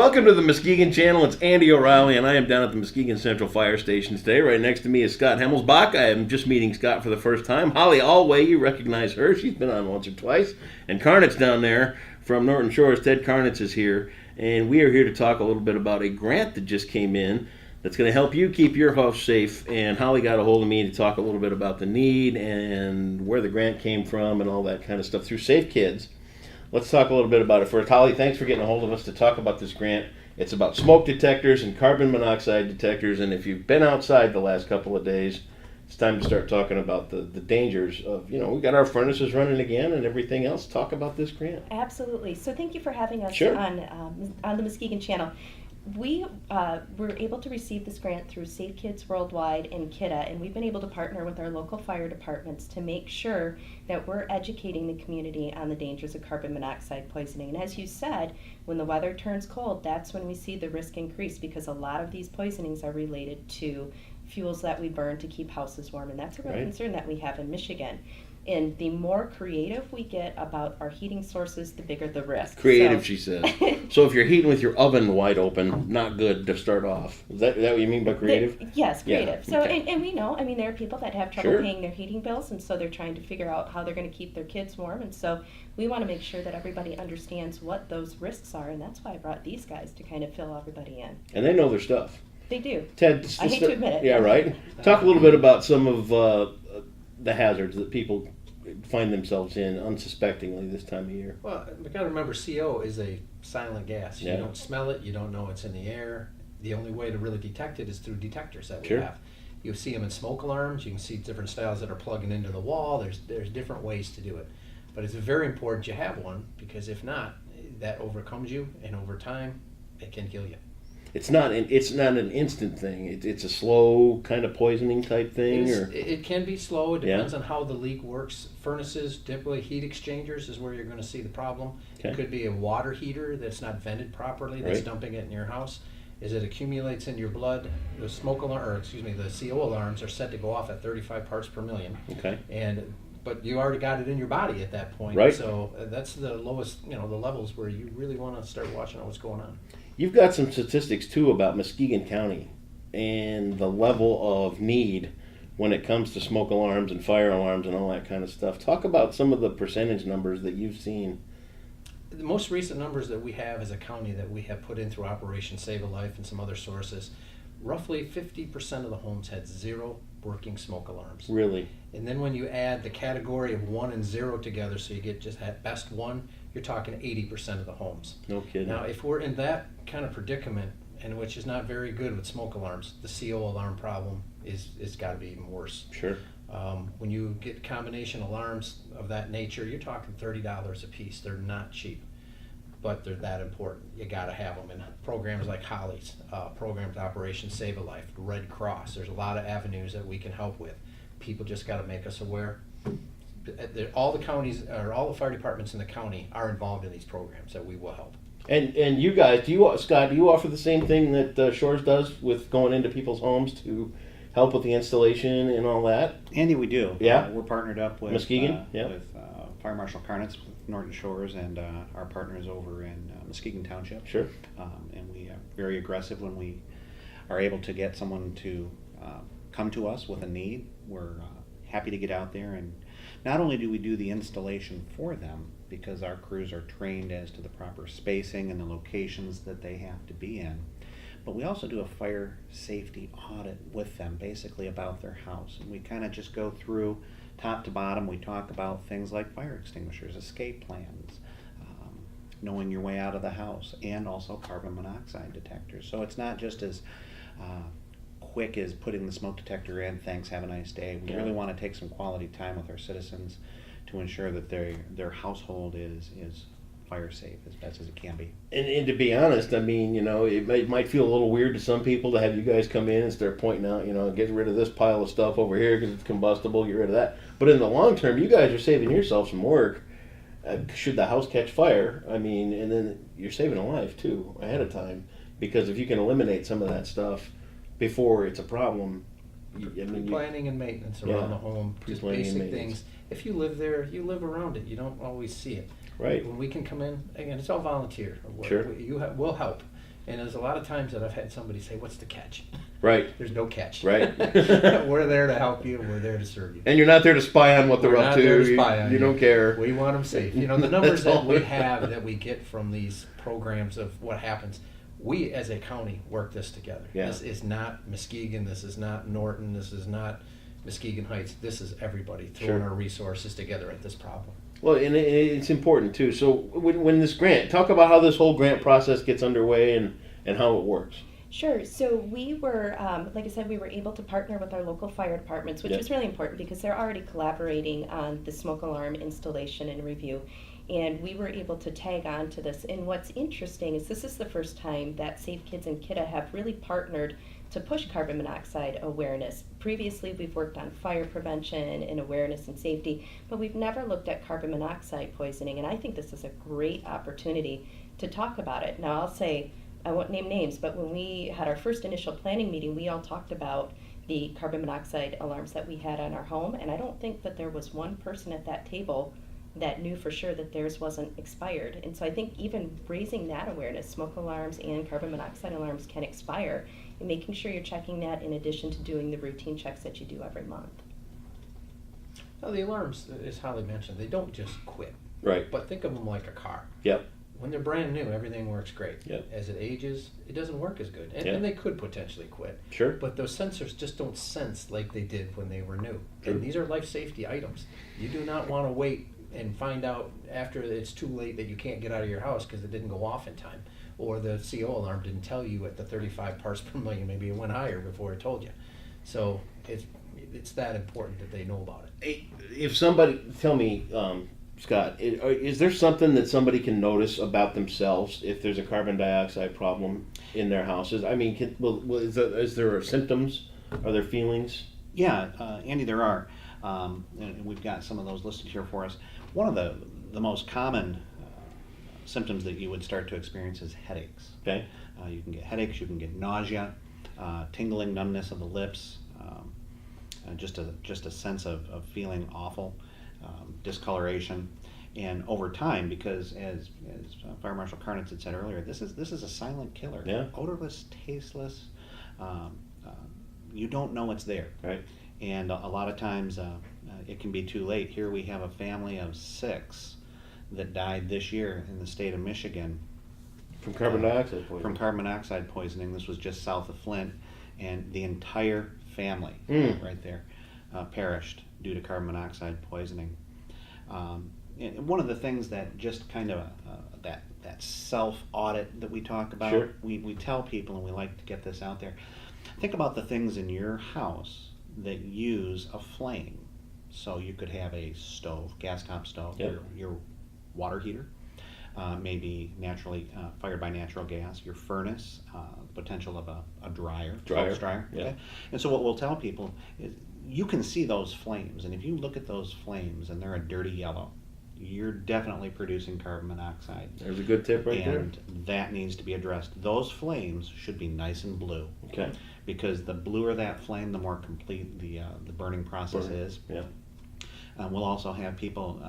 Welcome to the Muskegon Channel. It's Andy O'Reilly, and I am down at the Muskegon Central Fire Station today. Right next to me is Scott Hemmelsbach. I am just meeting Scott for the first time. Holly Alway, you recognize her. She's been on once or twice. And Carnitz down there from Norton Shores, Ted Carnitz is here. And we are here to talk a little bit about a grant that just came in that's going to help you keep your house safe. And Holly got a hold of me to talk a little bit about the need and where the grant came from and all that kind of stuff through Safe Kids. Let's talk a little bit about it first. Holly, thanks for getting a hold of us to talk about this grant. It's about smoke detectors and carbon monoxide detectors, and if you've been outside the last couple of days, it's time to start talking about the dangers of, we got our furnaces running again and everything else. Talk about this grant. Absolutely. So thank you for having us Sure. on the Muskegon Channel. We were able to receive this grant through Safe Kids Worldwide and Kidde, and we've been able to partner with our local fire departments to make sure that we're educating the community on the dangers of carbon monoxide poisoning. And as you said, when the weather turns cold, that's when we see the risk increase, because a lot of these poisonings are related to fuels that we burn to keep houses warm, and that's a real concern that we have in Michigan. And the more creative we get about our heating sources, the bigger the risk. Creative, she says. So if you're heating with your oven wide open, not good to start off. Is that what you mean by creative? Yes, creative. Yeah, So, okay. and we know, there are people that have trouble Sure. paying their heating bills, and so they're trying to figure out how they're going to keep their kids warm. And so we want to make sure that everybody understands what those risks are, and that's why I brought these guys to kind of fill everybody in. And they know their stuff. They do. Ted, I hate to admit it. Yeah, right. Talk a little bit about some of the hazards that people find themselves in unsuspectingly this time of year. Well, we got to remember, CO is a silent gas. Yeah. You don't smell it. You don't know it's in the air. The only way to really detect it is through detectors that we Sure. have. You see them in smoke alarms. You can see different styles that are plugging into the wall. There's different ways to do it. But it's very important you have one, because if not, that overcomes you, and over time, it can kill you. It's not an instant thing. It's a slow kind of poisoning type thing, It can be slow. It depends on how the leak works. Furnaces, typically heat exchangers is where you're going to see the problem. Okay. It could be a water heater that's not vented properly, that's Right. dumping it in your house. As it accumulates in your blood, the the CO alarms are set to go off at 35 parts per million. Okay. But you already got it in your body at that point. Right. So that's the lowest, the levels where you really want to start watching out what's going on. You've got some statistics too about Muskegon County and the level of need when it comes to smoke alarms and fire alarms and all that kind of stuff. Talk about some of the percentage numbers that you've seen. The most recent numbers that we have as a county that we have put in through Operation Save a Life and some other sources, roughly 50% of the homes had 0 working smoke alarms. Really? And then when you add the category of 1 and 0 together, so you get just at best 1, you're talking 80% of the homes. No kidding. Now, if we're in that kind of predicament, and which is not very good with smoke alarms, the CO alarm problem is got to be even worse. Sure. When you get combination alarms of that nature, you're talking $30 a piece. They're not cheap, but they're that important. You got to have them. And programs like Holly's, programs Operation Save a Life, Red Cross, there's a lot of avenues that we can help with. People just got to make us aware. All the counties, or all the fire departments in the county are involved in these programs that we will help. And you guys, Scott, do you offer the same thing that Shores does with going into people's homes to help with the installation and all that? Andy, we do. Yeah. We're partnered up with Muskegon? with Fire Marshal Carnitz with Norton Shores, and our partners over in Muskegon Township. Sure. And we are very aggressive when we are able to get someone to come to us with a need. We're happy to get out there, and not only do we do the installation for them, because our crews are trained as to the proper spacing and the locations that they have to be in, but we also do a fire safety audit with them, basically about their house. And we kind of just go through top to bottom. We talk about things like fire extinguishers, escape plans, knowing your way out of the house, and also carbon monoxide detectors. So it's not just as quick as putting the smoke detector in, thanks, have a nice day. We really want to take some quality time with our citizens to ensure that their household is fire safe as best as it can be. And to be honest, it might feel a little weird to some people to have you guys come in and start pointing out, get rid of this pile of stuff over here because it's combustible, get rid of that. But in the long term, you guys are saving yourself some work should the house catch fire. And then you're saving a life too ahead of time, because if you can eliminate some of that stuff before it's a problem. Planning and maintenance around the home, just basic things. If you live there, you live around it. You don't always see it. Right. When we can come in, again, it's all volunteer. Sure. We'll help. And there's a lot of times that I've had somebody say, "What's the catch?" Right. There's no catch. Right. We're there to help you. We're there to serve you. And you're not there to spy on what they're We're up not to. there to spy on you don't care. We want them safe. You know, the numbers that we all. have that we get from these programs of what happens, we as a county work this together. Yeah. This is not Muskegon. This is not Norton. This is not Muskegon Heights. This is everybody throwing Sure. our resources together at this problem. Well, and it's important too. So when this grant, talk about how this whole grant process gets underway and how it works. Sure. So we were, like I said, we were able to partner with our local fire departments, which Yep. is really important because they're already collaborating on the smoke alarm installation and review. And we were able to tag on to this. And what's interesting is this is the first time that Safe Kids and Kidde have really partnered to push carbon monoxide awareness. Previously, we've worked on fire prevention and awareness and safety, but we've never looked at carbon monoxide poisoning. And I think this is a great opportunity to talk about it. Now, I'll say, I won't name names, but when we had our first initial planning meeting, we all talked about the carbon monoxide alarms that we had on our home, and I don't think that there was one person at that table that knew for sure that theirs wasn't expired. And so I think even raising that awareness, smoke alarms and carbon monoxide alarms can expire, and making sure you're checking that in addition to doing the routine checks that you do every month. Now, the alarms, as Holly mentioned, they don't just quit. Right. But think of them like a car. Yep. When they're brand new, everything works great. Yep. As it ages, it doesn't work as good. And, Yep. and they could potentially quit. Sure. But those sensors just don't sense like they did when they were new. True. And these are life safety items. You do not want to wait and find out after it's too late that you can't get out of your house because it didn't go off in time. Or the CO alarm didn't tell you at the 35 parts per million. Maybe it went higher before it told you. So it's that important that they know about it. If somebody, tell me, Scott, is there something that somebody can notice about themselves if there's a carbon dioxide problem in their houses? I mean, is there symptoms? Are there feelings? Yeah, Andy, there are. And we've got some of those listed here for us. One of the most common symptoms that you would start to experience is headaches. Okay. You can get headaches, you can get nausea, tingling, numbness of the lips, just a sense of feeling awful, discoloration. And over time, because as Fire Marshal Carnitz had said earlier, this is a silent killer. Yeah. Odorless, tasteless. You don't know it's there. Right. And a lot of times it can be too late. Here we have a family of 6 that died this year in the state of Michigan From carbon dioxide poisoning. from carbon monoxide poisoning. This was just south of Flint, and the entire family right there perished due to carbon monoxide poisoning. And one of the things that just kind of that self-audit that we talk about, Sure. we tell people, and we like to get this out there. Think about the things in your house that use a flame. So you could have a stove, gas top stove, Yep. your water heater, maybe naturally fired by natural gas, your furnace, the potential of a dryer. Dryer, yeah. Okay? And so what we'll tell people is you can see those flames, and if you look at those flames and they're a dirty yellow, you're definitely producing carbon monoxide. There's a good tip right And that needs to be addressed. Those flames should be nice and blue. there. Okay. Because the bluer that flame, the more complete the burning process is. Yeah. We'll also have people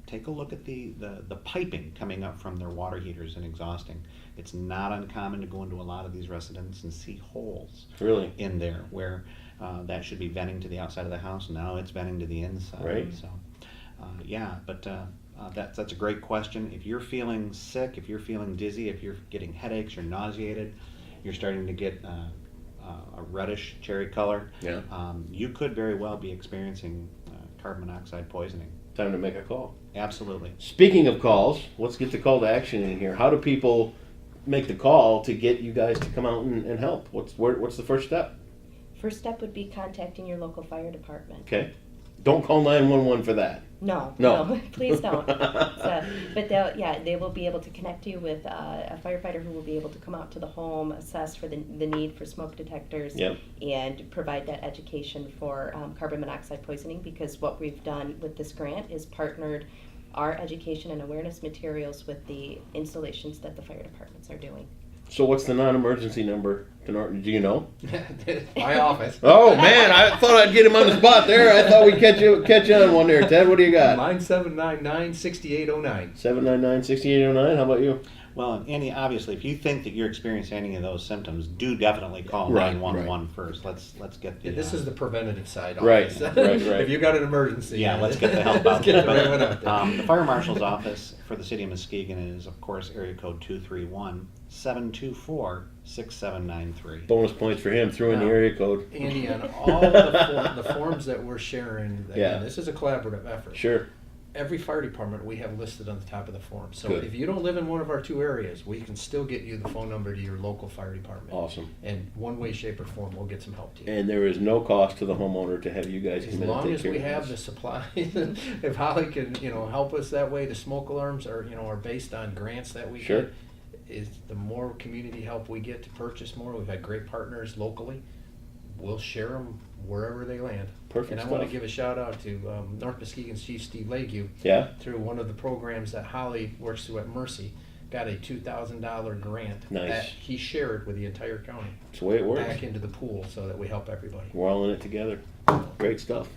take a look at the piping coming up from their water heaters and exhausting. It's not uncommon to go into a lot of these residences and see holes Really. in there where that should be venting to the outside of the house. Now it's venting to the inside. Right. So, that's a great question. If you're feeling sick, if you're feeling dizzy, if you're getting headaches, you're nauseated, you're starting to get a reddish cherry color, Yeah. you could very well be experiencing carbon monoxide poisoning. Time to make a call. Absolutely. Speaking of calls, let's get the call to action in here. How do people make the call to get you guys to come out and help? What's the first step? First step would be contacting your local fire department. Okay. Don't call 911 for that. No, No. please don't. But they will be able to connect you with a firefighter who will be able to come out to the home, assess for the need for smoke detectors, Yep. and provide that education for carbon monoxide poisoning. Because what we've done with this grant is partnered our education and awareness materials with the installations that the fire departments are doing. So what's the non-emergency number to Norton? Do you know? My office. Oh man, I thought I'd get him on the spot there. I thought we'd catch you on one there, Ted. What do you got? Line 799-6809. 799-6809. How about you? Well, and Andy, obviously, if you think that you're experiencing any of those symptoms, do definitely call Right, 911 first. Let's get the. Yeah, this is the preventative side. Right, always. right. If you got an emergency, Yeah, let's get the help let's out get there. the right one out there. The fire marshal's office for the city of Muskegon is, of course, area code 231-724-6793. Bonus points for him. Threw in the Now, area code. Andy, on all of the forms that we're sharing, again, Yeah. this is a collaborative effort. Sure. Every fire department we have listed on the top of the form. So Good. if you don't live in one of our two areas, we can still get you the phone number to your local fire department. Awesome. And one way, shape, or form, we'll get some help to you. And there is no cost to the homeowner to have you guys As come in and long take as care we of have the this. supplies, if Holly can, help us that way, the smoke alarms are based on grants that we Sure. get. Is the more community help we get to purchase more, we've had great partners locally. We'll share them wherever they land. Perfect And I want to stuff. give a shout out to North Muskegon's Chief Steve Legue. Yeah? Through one of the programs that Holly works through at Mercy, got a $2,000 grant Nice. that he shared with the entire county That's the way it works. back into the pool so that we help everybody. We're all in it together. Great stuff.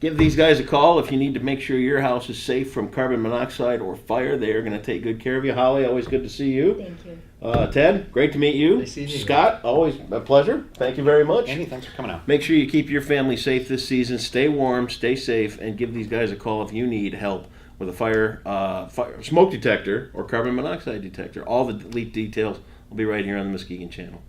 Give these guys a call if you need to make sure your house is safe from carbon monoxide or fire. They are going to take good care of you. Holly, always good to see you. Thank you. Ted, great to meet you. Nice seeing you. Scott, always a pleasure. Thank you very much. Andy, thanks for coming out. Make sure you keep your family safe this season. Stay warm, stay safe, and give these guys a call if you need help with a fire smoke detector or carbon monoxide detector. All the details will be right here on the Muskegon channel.